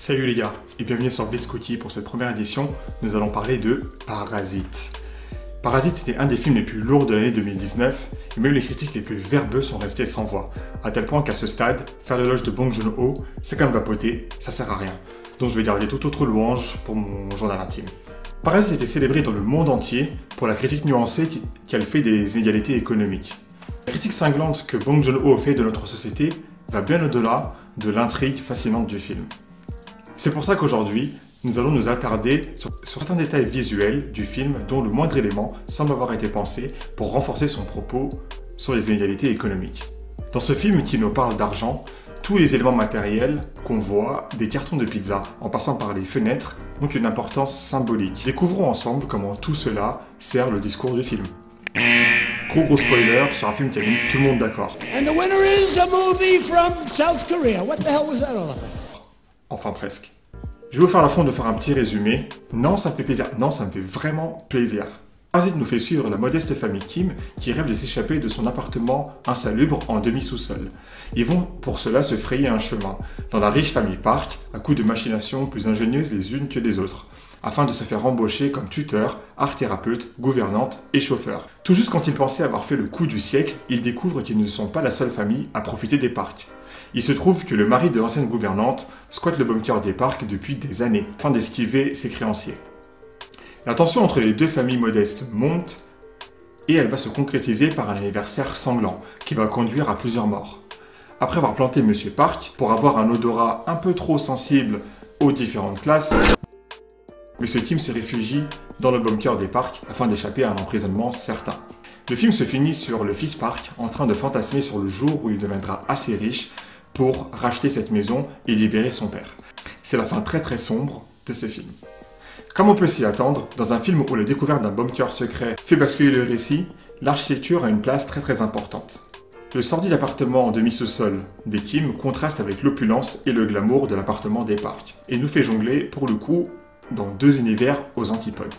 Salut les gars, et bienvenue sur Blitzcookie. Pour cette première édition, nous allons parler de Parasite. Parasite était un des films les plus lourds de l'année 2019, et même les critiques les plus verbeux sont restés sans voix, à tel point qu'à ce stade, faire l'éloge de Bong Joon-ho, c'est comme vapoter, ça sert à rien. Donc je vais garder toute autre louange pour mon journal intime. Parasite était célébré dans le monde entier pour la critique nuancée qu'elle fait des inégalités économiques. La critique cinglante que Bong Joon-ho fait de notre société va bien au-delà de l'intrigue fascinante du film. C'est pour ça qu'aujourd'hui, nous allons nous attarder sur certains détails visuels du film dont le moindre élément semble avoir été pensé pour renforcer son propos sur les inégalités économiques. Dans ce film qui nous parle d'argent, tous les éléments matériels qu'on voit, des cartons de pizza en passant par les fenêtres, ont une importance symbolique. Découvrons ensemble comment tout cela sert le discours du film. Gros spoiler sur un film qui a mis tout le monde d'accord. And the winner is a movie from South Korea. What the hell was that all about? Enfin presque. Je vais vous faire l'affront de faire un petit résumé. Non, ça me fait plaisir. Non, ça me fait vraiment plaisir. Parasite nous fait suivre la modeste famille Kim qui rêve de s'échapper de son appartement insalubre en demi-sous-sol. Ils vont pour cela se frayer un chemin dans la riche famille Park à coups de machinations plus ingénieuses les unes que les autres, afin de se faire embaucher comme tuteur, art thérapeute, gouvernante et chauffeur. Tout juste quand ils pensaient avoir fait le coup du siècle, ils découvrent qu'ils ne sont pas la seule famille à profiter des parcs. Il se trouve que le mari de l'ancienne gouvernante squatte le bunker des parcs depuis des années, afin d'esquiver ses créanciers. La tension entre les deux familles modestes monte et elle va se concrétiser par un anniversaire sanglant qui va conduire à plusieurs morts. Après avoir planté Monsieur Park pour avoir un odorat un peu trop sensible aux différentes classes, Monsieur Kim se réfugie dans le bunker des parcs afin d'échapper à un emprisonnement certain. Le film se finit sur le fils Park en train de fantasmer sur le jour où il deviendra assez riche pour racheter cette maison et libérer son père. C'est la fin très sombre de ce film. Comme on peut s'y attendre, dans un film où la découverte d'un bunker secret fait basculer le récit, l'architecture a une place très importante. Le sordide appartement en demi-sous-sol des Kim contraste avec l'opulence et le glamour de l'appartement des Park, et nous fait jongler, pour le coup, dans deux univers aux antipodes.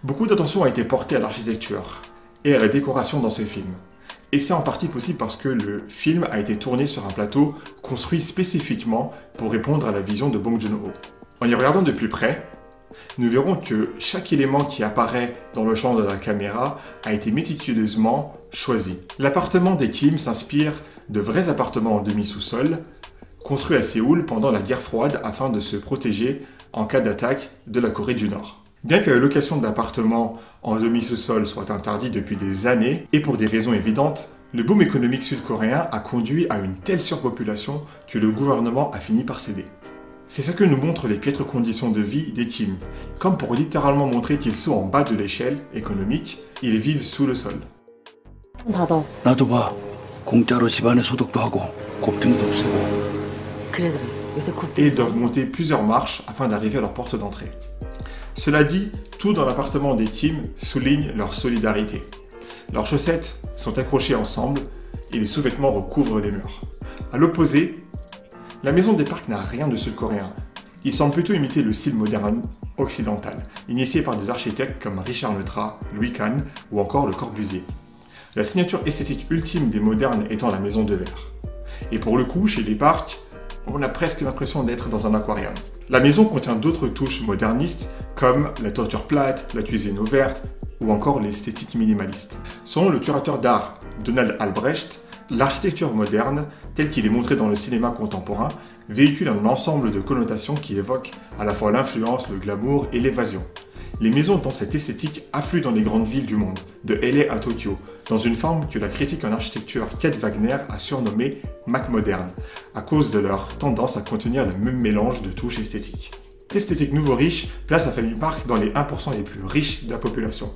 Beaucoup d'attention a été portée à l'architecture et à la décoration dans ce film. Et c'est en partie possible parce que le film a été tourné sur un plateau construit spécifiquement pour répondre à la vision de Bong Joon-ho. En y regardant de plus près, nous verrons que chaque élément qui apparaît dans le champ de la caméra a été méticuleusement choisi. L'appartement des Kim s'inspire de vrais appartements en demi-sous-sol, construits à Séoul pendant la guerre froide afin de se protéger en cas d'attaque de la Corée du Nord. Bien que la location d'appartements en demi-sous-sol soit interdite depuis des années, et pour des raisons évidentes, le boom économique sud-coréen a conduit à une telle surpopulation que le gouvernement a fini par céder. C'est ce que nous montrent les piètres conditions de vie des Kim, comme pour littéralement montrer qu'ils sont en bas de l'échelle économique, ils vivent sous le sol. 나도 봐. 공짜로 집안에 소독도 하고 곱등도 없애고. 그래. Et ils doivent monter plusieurs marches afin d'arriver à leur porte d'entrée. Cela dit, tout dans l'appartement des Kim souligne leur solidarité. Leurs chaussettes sont accrochées ensemble et les sous-vêtements recouvrent les murs. A l'opposé, la maison des Park n'a rien de sud-coréen. Il semble plutôt imiter le style moderne occidental, initié par des architectes comme Richard Neutra, Louis Kahn ou encore Le Corbusier. La signature esthétique ultime des modernes étant la maison de verre. Et pour le coup, chez les Park, on a presque l'impression d'être dans un aquarium. La maison contient d'autres touches modernistes comme la toiture plate, la cuisine ouverte ou encore l'esthétique minimaliste. Selon le curateur d'art Donald Albrecht, l'architecture moderne, telle qu'il est montré dans le cinéma contemporain, véhicule un ensemble de connotations qui évoquent à la fois l'influence, le glamour et l'évasion. Les maisons dans cette esthétique affluent dans les grandes villes du monde, de LA à Tokyo, dans une forme que la critique en architecture Kate Wagner a surnommée Mac moderne, à cause de leur tendance à contenir le même mélange de touches esthétiques. Cette esthétique nouveau riche place la famille Park dans les 1% les plus riches de la population.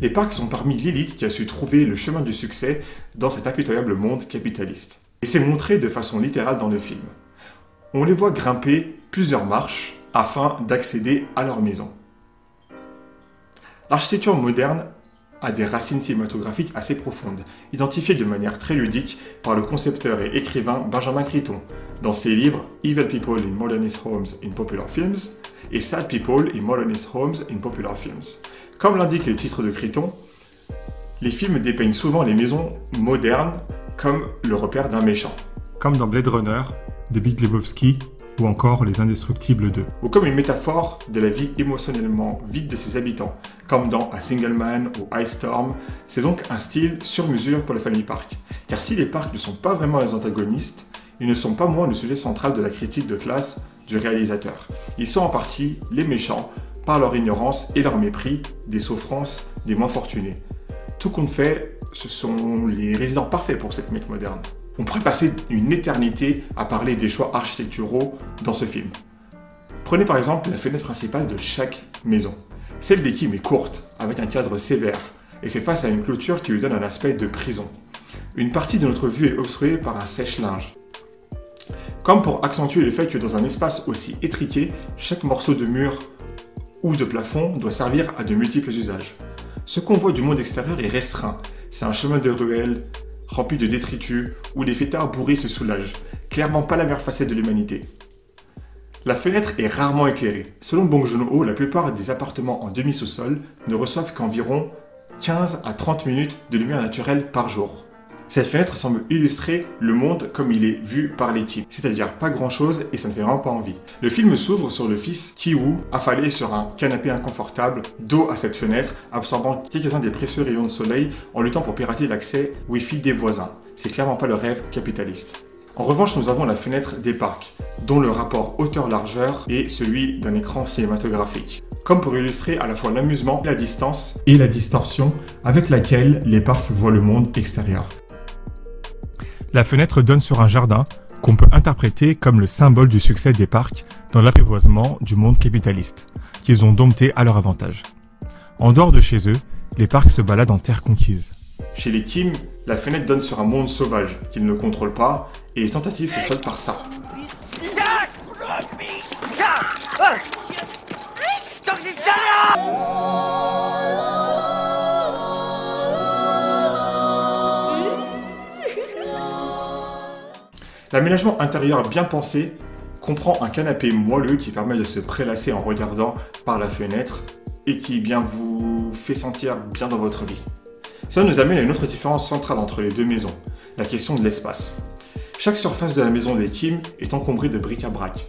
Les Park sont parmi l'élite qui a su trouver le chemin du succès dans cet impitoyable monde capitaliste. Et c'est montré de façon littérale dans le film. On les voit grimper plusieurs marches afin d'accéder à leur maison. L'architecture moderne a des racines cinématographiques assez profondes, identifiées de manière très ludique par le concepteur et écrivain Benjamin Crichton dans ses livres Evil People in Modernist Homes in Popular Films et Sad People in Modernist Homes in Popular Films. Comme l'indiquent les titres de Crichton, les films dépeignent souvent les maisons modernes comme le repère d'un méchant. Comme dans Blade Runner de Big Lebowski ou encore Les Indestructibles 2, ou comme une métaphore de la vie émotionnellement vide de ses habitants, comme dans A Single Man ou Ice Storm. C'est donc un style sur mesure pour la famille Park. Car si les Park ne sont pas vraiment les antagonistes, ils ne sont pas moins le sujet central de la critique de classe du réalisateur. Ils sont en partie les méchants par leur ignorance et leur mépris des souffrances des moins fortunés. Tout compte fait, ce sont les résidents parfaits pour cette mec moderne. On pourrait passer une éternité à parler des choix architecturaux dans ce film. Prenez par exemple la fenêtre principale de chaque maison. Celle des Kim est courte, avec un cadre sévère, et fait face à une clôture qui lui donne un aspect de prison. Une partie de notre vue est obstruée par un sèche-linge. Comme pour accentuer le fait que dans un espace aussi étriqué, chaque morceau de mur ou de plafond doit servir à de multiples usages. Ce qu'on voit du monde extérieur est restreint. C'est un chemin de ruelle, rempli de détritus, où les fêtards bourrés se soulagent. Clairement pas la meilleure facette de l'humanité. La fenêtre est rarement éclairée. Selon Bong Joon-ho, la plupart des appartements en demi-sous-sol ne reçoivent qu'environ 15 à 30 minutes de lumière naturelle par jour. Cette fenêtre semble illustrer le monde comme il est vu par les Kim, c'est-à-dire pas grand-chose et ça ne fait vraiment pas envie. Le film s'ouvre sur le fils Ki-woo, affalé sur un canapé inconfortable, dos à cette fenêtre, absorbant quelques-uns des précieux rayons de soleil en luttant pour pirater l'accès Wi-Fi des voisins. C'est clairement pas le rêve capitaliste. En revanche, nous avons la fenêtre des Park, dont le rapport hauteur-largeur est celui d'un écran cinématographique. Comme pour illustrer à la fois l'amusement, la distance et la distorsion avec laquelle les Park voient le monde extérieur. La fenêtre donne sur un jardin qu'on peut interpréter comme le symbole du succès des Park dans l'apprivoisement du monde capitaliste, qu'ils ont dompté à leur avantage. En dehors de chez eux, les Park se baladent en terre conquise. Chez les Kim, la fenêtre donne sur un monde sauvage qu'ils ne contrôlent pas et les tentatives se soldent par ça. L'aménagement intérieur bien pensé comprend un canapé moelleux qui permet de se prélasser en regardant par la fenêtre et qui vous fait sentir bien dans votre vie. Cela nous amène à une autre différence centrale entre les deux maisons, la question de l'espace. Chaque surface de la maison des Kim est encombrée de bric-à-brac.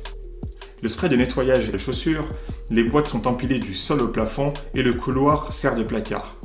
Le spray de nettoyage et de chaussures, les boîtes sont empilées du sol au plafond et le couloir sert de placard.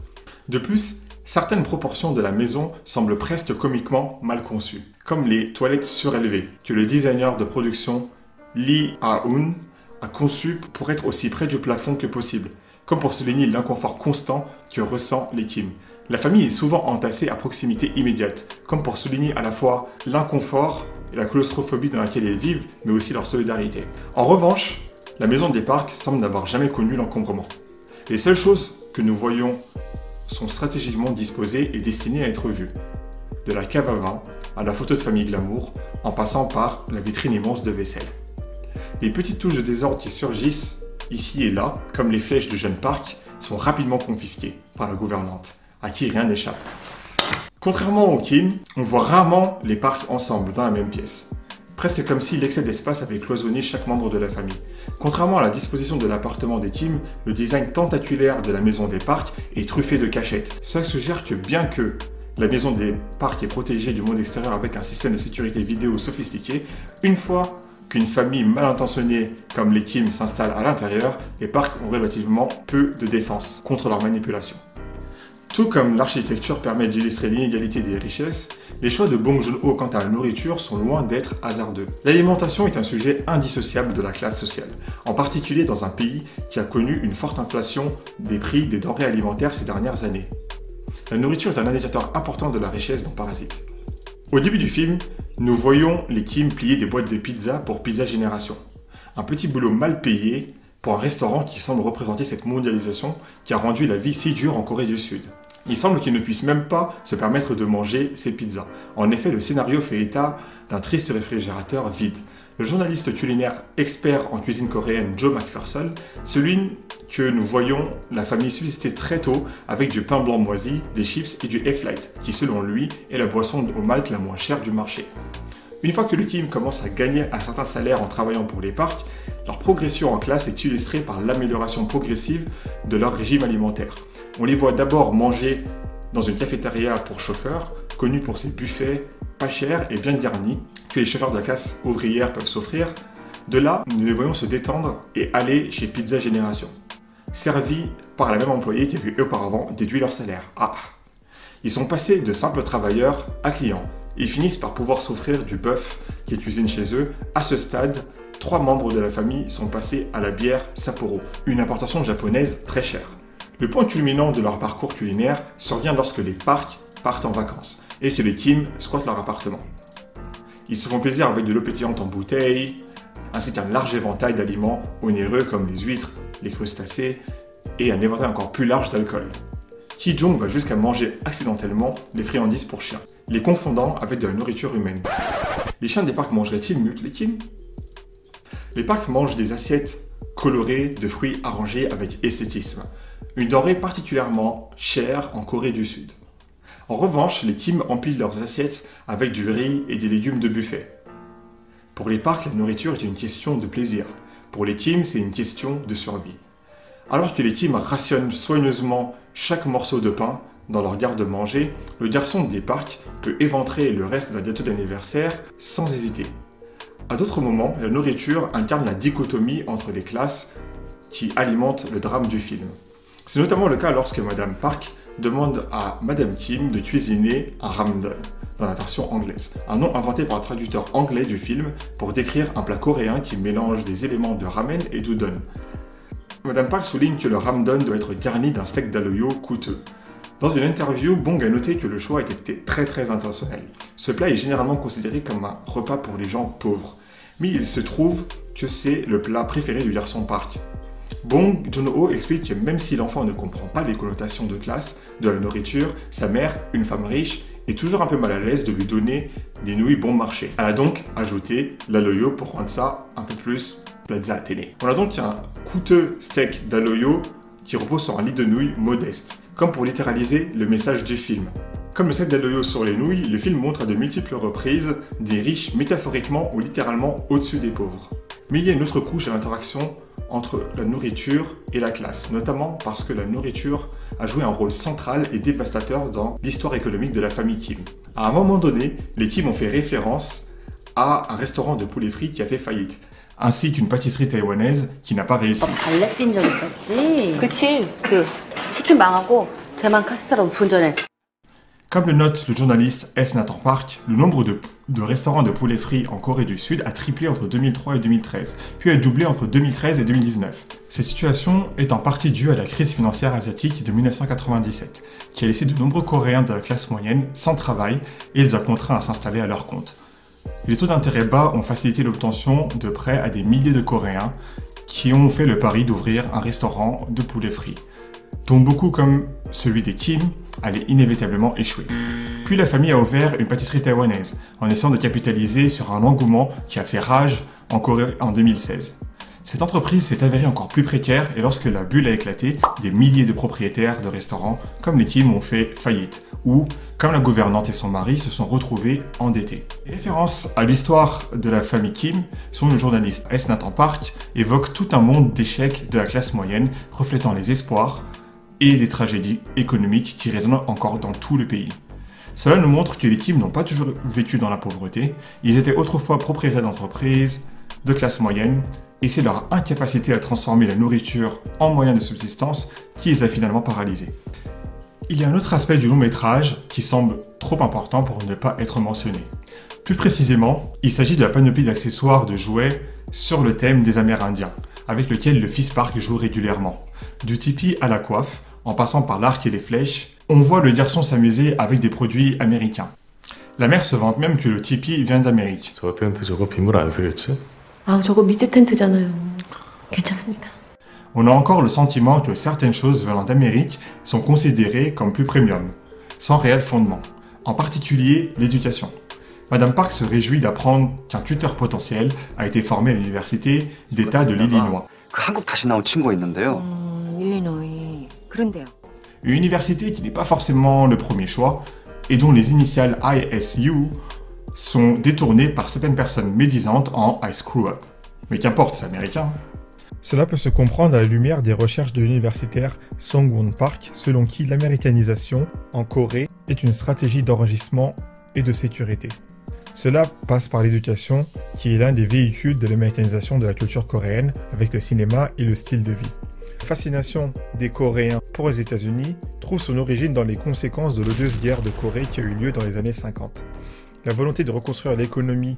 De plus, certaines proportions de la maison semblent presque comiquement mal conçues, comme les toilettes surélevées, que le designer de production Lee Ha-eun a conçues pour être aussi près du plafond que possible, comme pour souligner l'inconfort constant que ressent les Kim. La famille est souvent entassée à proximité immédiate, comme pour souligner à la fois l'inconfort et la claustrophobie dans laquelle ils vivent, mais aussi leur solidarité. En revanche, la maison des Park semble n'avoir jamais connu l'encombrement. Les seules choses que nous voyons sont stratégiquement disposées et destinées à être vues. De la cave à vin à la photo de famille glamour, en passant par la vitrine immense de vaisselle. Les petites touches de désordre qui surgissent ici et là, comme les flèches de jeunes Park, sont rapidement confisquées par la gouvernante, à qui rien n'échappe. Contrairement aux Kim, on voit rarement les Park ensemble dans la même pièce. Presque comme si l'excès d'espace avait cloisonné chaque membre de la famille. Contrairement à la disposition de l'appartement des Kim, le design tentaculaire de la maison des Park est truffé de cachettes. Cela suggère que bien que la maison des Park est protégée du monde extérieur avec un système de sécurité vidéo sophistiqué, une fois qu'une famille mal intentionnée comme les Kim s'installe à l'intérieur, les Park ont relativement peu de défense contre leur manipulation. Tout comme l'architecture permet d'illustrer l'inégalité des richesses, les choix de Bong Joon-ho quant à la nourriture sont loin d'être hasardeux. L'alimentation est un sujet indissociable de la classe sociale, en particulier dans un pays qui a connu une forte inflation des prix des denrées alimentaires ces dernières années. La nourriture est un indicateur important de la richesse dans Parasite. Au début du film, nous voyons les Kim plier des boîtes de pizza pour Pizza Génération. Un petit boulot mal payé pour un restaurant qui semble représenter cette mondialisation qui a rendu la vie si dure en Corée du Sud. Il semble qu'ils ne puissent même pas se permettre de manger ces pizzas. En effet, le scénario fait état d'un triste réfrigérateur vide. Le journaliste culinaire expert en cuisine coréenne Joe McPherson souligne que nous voyons la famille subsister très tôt avec du pain blanc moisi, des chips et du F-Light, qui selon lui est la boisson au malt la moins chère du marché. Une fois que les Kim commencent à gagner un certain salaire en travaillant pour les Park, leur progression en classe est illustrée par l'amélioration progressive de leur régime alimentaire. On les voit d'abord manger dans une cafétéria pour chauffeurs, connue pour ses buffets pas chers et bien garnis, que les chauffeurs de la classe ouvrière peuvent s'offrir, De là, nous les voyons se détendre et aller chez Pizza Génération, servis par la même employée qui avait auparavant déduit leur salaire. Ah! Ils sont passés de simples travailleurs à clients. Ils finissent par pouvoir s'offrir du bœuf qui est cuisiné chez eux. À ce stade, 3 membres de la famille sont passés à la bière Sapporo, une importation japonaise très chère. Le point culminant de leur parcours culinaire survient lorsque les Park partent en vacances et que les Kim squattent leur appartement. Ils se font plaisir avec de l'eau pétillante en bouteille, ainsi qu'un large éventail d'aliments onéreux comme les huîtres, les crustacés et un éventail encore plus large d'alcool. Ki Jong va jusqu'à manger accidentellement les friandises pour chiens, les confondant avec de la nourriture humaine. Les chiens des Park mangeraient-ils mieux que les Kim? Les Park mangent des assiettes colorées de fruits arrangés avec esthétisme, une denrée particulièrement chère en Corée du Sud. En revanche, les Kim empilent leurs assiettes avec du riz et des légumes de buffet. Pour les Park, la nourriture est une question de plaisir. Pour les Kim, c'est une question de survie. Alors que les Kim rationnent soigneusement chaque morceau de pain dans leur garde-manger, le garçon des Park peut éventrer le reste d'un gâteau d'anniversaire sans hésiter. À d'autres moments, la nourriture incarne la dichotomie entre les classes qui alimente le drame du film. C'est notamment le cas lorsque Madame Park demande à Madame Kim de cuisiner un ramdon, dans la version anglaise, un nom inventé par le traducteur anglais du film pour décrire un plat coréen qui mélange des éléments de ramen et d'udon. Madame Park souligne que le ramdon doit être garni d'un steak d'aloyo coûteux. Dans une interview, Bong a noté que le choix était très intentionnel. Ce plat est généralement considéré comme un repas pour les gens pauvres, mais il se trouve que c'est le plat préféré du garçon Park. Bong Joon-ho explique que même si l'enfant ne comprend pas les connotations de classe de la nourriture, sa mère, une femme riche, est toujours un peu mal à l'aise de lui donner des nouilles bon marché. Elle a donc ajouté l'aloyo pour rendre ça un peu plus plaza à télé. On a donc un coûteux steak d'aloyo qui repose sur un lit de nouilles modeste, comme pour littéraliser le message du film. Comme le steak d'aloyo sur les nouilles, le film montre à de multiples reprises des riches métaphoriquement ou littéralement au-dessus des pauvres. Mais il y a une autre couche à l'interaction entre la nourriture et la classe, notamment parce que la nourriture a joué un rôle central et dévastateur dans l'histoire économique de la famille Kim. À un moment donné, les Kim ont fait référence à un restaurant de poulet frit qui a fait faillite, ainsi qu'une pâtisserie taïwanaise qui n'a pas réussi. 발렛 뛴 적 있었지. 그치. 그 치킨 망하고 대만 카스테라 오픈 전에. Comme le note le journaliste S. Nathan Park, le nombre de restaurants de poulet frit en Corée du Sud a triplé entre 2003 et 2013, puis a doublé entre 2013 et 2019. Cette situation est en partie due à la crise financière asiatique de 1997, qui a laissé de nombreux Coréens de la classe moyenne sans travail et les a contraints à s'installer à leur compte. Les taux d'intérêt bas ont facilité l'obtention de prêts à des milliers de Coréens qui ont fait le pari d'ouvrir un restaurant de poulet frit, dont beaucoup comme celui des Kim allait inévitablement échouer. Puis la famille a ouvert une pâtisserie taïwanaise, en essayant de capitaliser sur un engouement qui a fait rage en Corée en 2016. Cette entreprise s'est avérée encore plus précaire et lorsque la bulle a éclaté, des milliers de propriétaires de restaurants comme les Kim ont fait faillite, ou, comme la gouvernante et son mari, se sont retrouvés endettés. Les références à l'histoire de la famille Kim, selon le journaliste S. Nathan Park, évoquent tout un monde d'échecs de la classe moyenne, reflétant les espoirs et les tragédies économiques qui résonnent encore dans tout le pays. Cela nous montre que les Kim n'ont pas toujours vécu dans la pauvreté, ils étaient autrefois propriétaires d'entreprises, de classe moyenne, et c'est leur incapacité à transformer la nourriture en moyen de subsistance qui les a finalement paralysés. Il y a un autre aspect du long métrage qui semble trop important pour ne pas être mentionné. Plus précisément, il s'agit de la panoplie d'accessoires de jouets sur le thème des Amérindiens, avec lequel le fils Park joue régulièrement. Du tipi à la coiffe, en passant par l'arc et les flèches, on voit le garçon s'amuser avec des produits américains. La mère se vante même que le tipi vient d'Amérique. 저 텐트 저거 빗물 안 쓰겠지? 아, 저거 미제 텐트잖아요. 괜찮습니다. On a encore le sentiment que certaines choses venant d'Amérique sont considérées comme plus premium, sans réel fondement, en particulier l'éducation. Madame Park se réjouit d'apprendre qu'un tuteur potentiel a été formé à l'université d'État de l'Illinois. 한국 다시 나온 친구가 있는데요. 일리노이. 그런데요. Une université qui n'est pas forcément le premier choix et dont les initiales ISU sont détournées par certaines personnes médisantes en I Screw Up. Mais qu'importe, c'est américain. Cela peut se comprendre à la lumière des recherches de l'universitaire Song-Won Park, selon qui l'américanisation en Corée est une stratégie d'enrichissement et de sécurité. Cela passe par l'éducation, qui est l'un des véhicules de l'américanisation de la culture coréenne avec le cinéma et le style de vie. La fascination des Coréens pour les États-Unis trouve son origine dans les conséquences de l'odieuse guerre de Corée qui a eu lieu dans les années 50. La volonté de reconstruire l'économie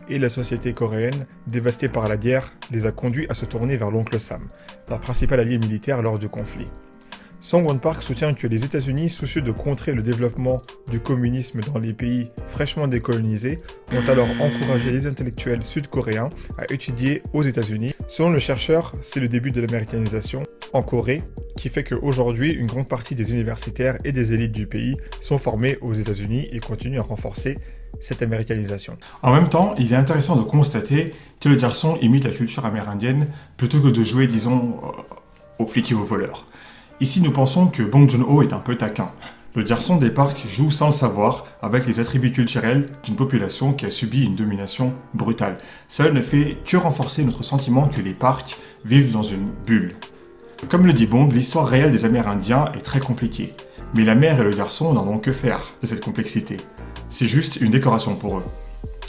et la société coréenne, dévastée par la guerre, les a conduits à se tourner vers l'oncle Sam, leur principal allié militaire lors du conflit. Song-won Park soutient que les États-Unis, soucieux de contrer le développement du communisme dans les pays fraîchement décolonisés, ont alors encouragé les intellectuels sud-coréens à étudier aux États-Unis. Selon le chercheur, c'est le début de l'américanisation en Corée, qui fait qu'aujourd'hui, une grande partie des universitaires et des élites du pays sont formés aux États-Unis et continuent à renforcer cette américanisation. En même temps, il est intéressant de constater que le garçon imite la culture amérindienne plutôt que de jouer, disons, aux flics et aux voleurs. Ici, nous pensons que Bong Joon-ho est un peu taquin. Le garçon des parcs joue sans le savoir avec les attributs culturels d'une population qui a subi une domination brutale. Cela ne fait que renforcer notre sentiment que les parcs vivent dans une bulle. Comme le dit Bong, l'histoire réelle des Amérindiens est très compliquée. Mais la mère et le garçon n'en ont que faire de cette complexité. C'est juste une décoration pour eux.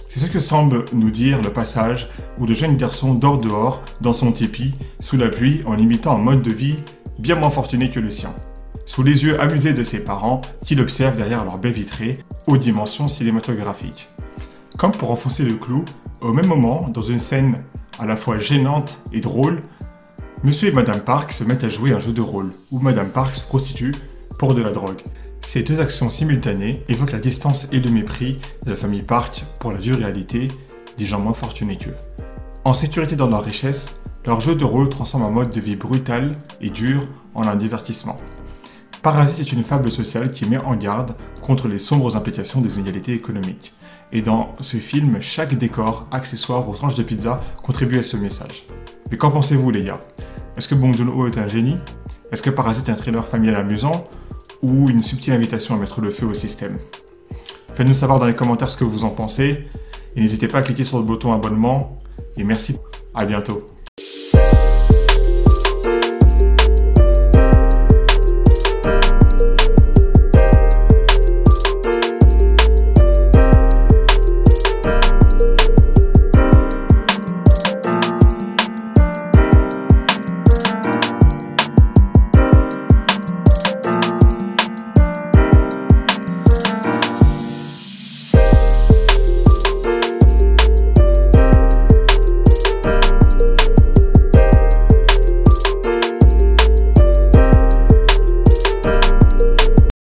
C'est ce que semble nous dire le passage où le jeune garçon dort dehors, dans son tipi, sous la pluie, en imitant un mode de vie bien moins fortuné que le sien, sous les yeux amusés de ses parents qui l'observent derrière leur baie vitrée aux dimensions cinématographiques. Comme pour enfoncer le clou, au même moment, dans une scène à la fois gênante et drôle, Monsieur et Madame Park se mettent à jouer un jeu de rôle, où Madame Park se prostitue pour de la drogue. Ces deux actions simultanées évoquent la distance et le mépris de la famille Park pour la dure réalité des gens moins fortunés qu'eux. En sécurité dans leur richesse, leur jeu de rôle transforme un mode de vie brutal et dur en un divertissement. Parasite est une fable sociale qui met en garde contre les sombres implications des inégalités économiques. Et dans ce film, chaque décor, accessoire ou tranche de pizza contribue à ce message. Mais qu'en pensez-vous les gars? Est-ce que Bong Joon-ho est un génie? Est-ce que Parasite est un thriller familial amusant? Ou une subtile invitation à mettre le feu au système? Faites-nous savoir dans les commentaires ce que vous en pensez. Et n'hésitez pas à cliquer sur le bouton abonnement. Et merci, à bientôt.